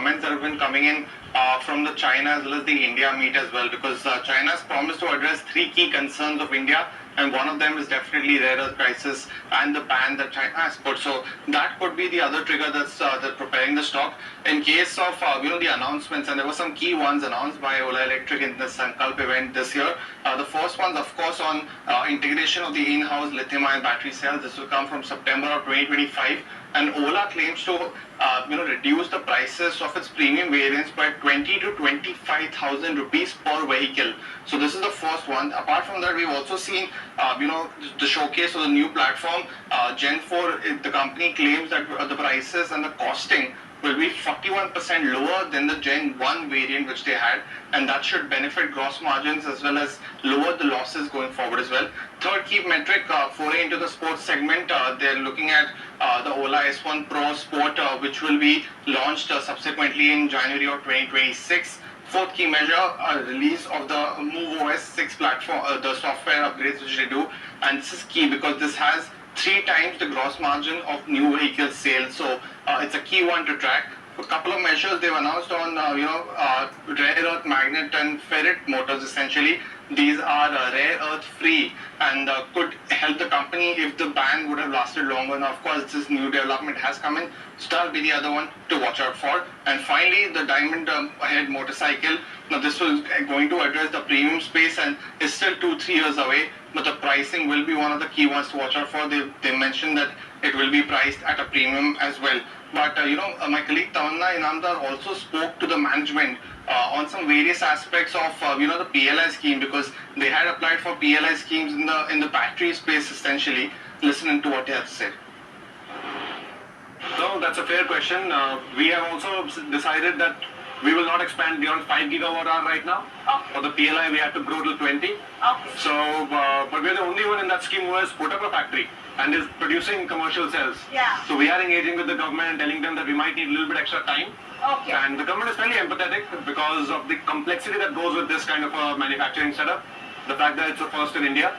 comments that have been coming in from the China as well as the India meet as well, because China has promised to address three key concerns of India, and one of them is definitely rare earth crisis and the ban that China has put. So that could be the other trigger that's preparing the stock. In case of the announcements, and there were some key ones announced by Ola Electric in the Sankalp event this year. The first one's of course on integration of the in-house lithium-ion battery cells. This will come from September of 2025, and Ola claims to reduce the prices of its premium variants by 20 to 25,000 rupees per vehicle. So this is the first one. Apart from that, we've also seen the showcase of the new platform Gen 4. The company claims that the prices and the costing will be 41% lower than the Gen 1 variant which they had, and that should benefit gross margins as well as lower the losses going forward as well. Third key metric, foray into the sports segment. They're looking at the Ola S1 Pro Sport, which will be launched subsequently in January of 2026. Fourth key measure, release of the MoveOS 6 platform, the software upgrades which they do, and this is key because this has 3 times the gross margin of new vehicle sales. So it's a key one to track. A couple of measures they've announced on rare earth magnet and ferrite motors. Essentially, these are rare earth free and could help the company if the ban would have lasted longer. Now, of course, this new development has come in, so that'll be the other one to watch out for. And finally, the Diamond Head motorcycle. Now, this was going to address the premium space and is still 2-3 years away, but the pricing will be one of the key ones to watch out for. They mentioned that it will be priced at a premium as well. But my colleague Tamanna Inamdar also spoke to the management on some various aspects of the PLI scheme, because they had applied for PLI schemes in the battery space essentially. Listen to what he has said. No, that's a fair question. We have also decided that we will not expand beyond 5 gigawatt hour right now. Okay. For the PLI, we have to grow to 20. Okay. So, but we're the only one in that scheme who has put up a factory and is producing commercial cells. Yeah. So we are engaging with the government and telling them that we might need a little bit extra time. Okay. And the government is fairly empathetic because of the complexity that goes with this kind of a manufacturing setup. The fact that it's the first in India.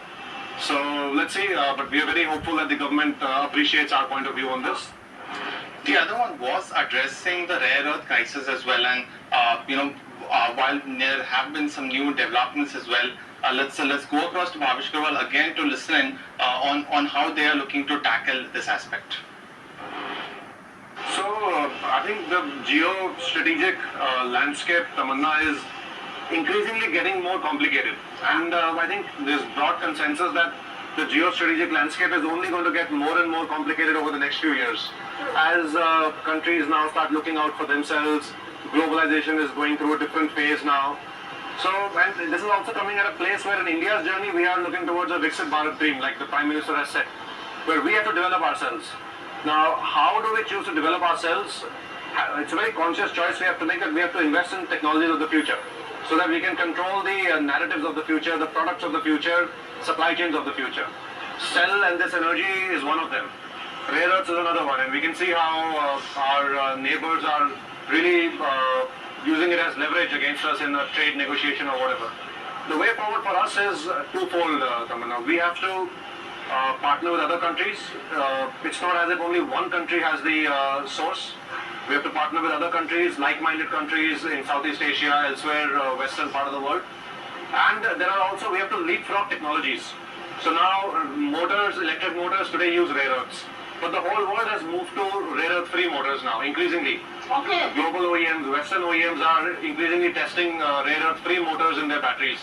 So let's see, but we are very hopeful that the government appreciates our point of view on this. The other one was addressing the rare earth crisis as well, and while there have been some new developments as well, let's go across to Bhavish Gurwal again to listen on how they are looking to tackle this aspect. So I think the geo-strategic landscape, Tamanna, is increasingly getting more complicated, and I think there's broad consensus that the geostrategic landscape is only going to get more and more complicated over the next few years. As countries now start looking out for themselves, globalization is going through a different phase now. So, and this is also coming at a place where in India's journey, we are looking towards a Viksit Bharat dream, like the Prime Minister has said, where we have to develop ourselves. Now, how do we choose to develop ourselves? It's a very conscious choice we have to make, that we have to invest in technologies of the future, so that we can control the narratives of the future, the products of the future, supply chains of the future. Cell and this energy is one of them. Rare earths is another one, and we can see how our neighbors are really using it as leverage against us in a trade negotiation or whatever. The way forward for us is twofold, Tamanna. We have to partner with other countries. It's not as if only one country has the source. We have to partner with other countries, like-minded countries in Southeast Asia, elsewhere, western part of the world. And there are also, we have to leapfrog technologies. So now motors, electric motors today use rare earths. But the whole world has moved to rare earth free motors now, increasingly. Okay. Global OEMs, Western OEMs are increasingly testing rare earth free motors in their batteries.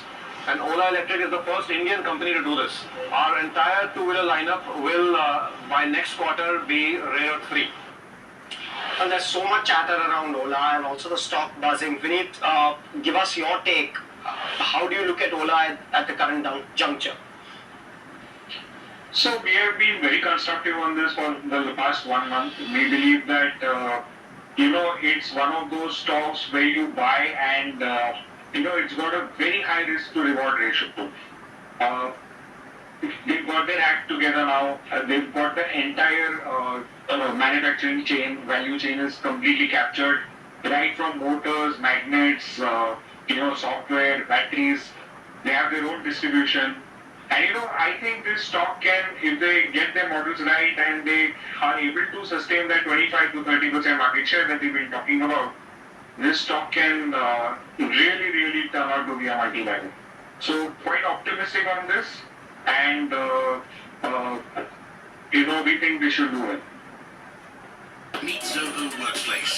And Ola Electric is the first Indian company to do this. Our entire two-wheeler lineup will, by next quarter, be rare earth free. And there's so much chatter around Ola and also the stock buzzing. Vineet, give us your take. How do you look at Ola at the current juncture? So we have been very constructive on this for the past 1 month. We believe that it's one of those stocks where you buy and it's got a very high risk to reward ratio. They've got their act together now. They've got the entire manufacturing chain, value chain is completely captured, right from motors, magnets, software, batteries. They have their own distribution. And I think this stock can, if they get their models right and they are able to sustain that 25 to 30% market share that they've been talking about, this stock can really turn out to be a multi-bagger. So quite optimistic on this, and we think we should do it. Meet Zoho Workplace.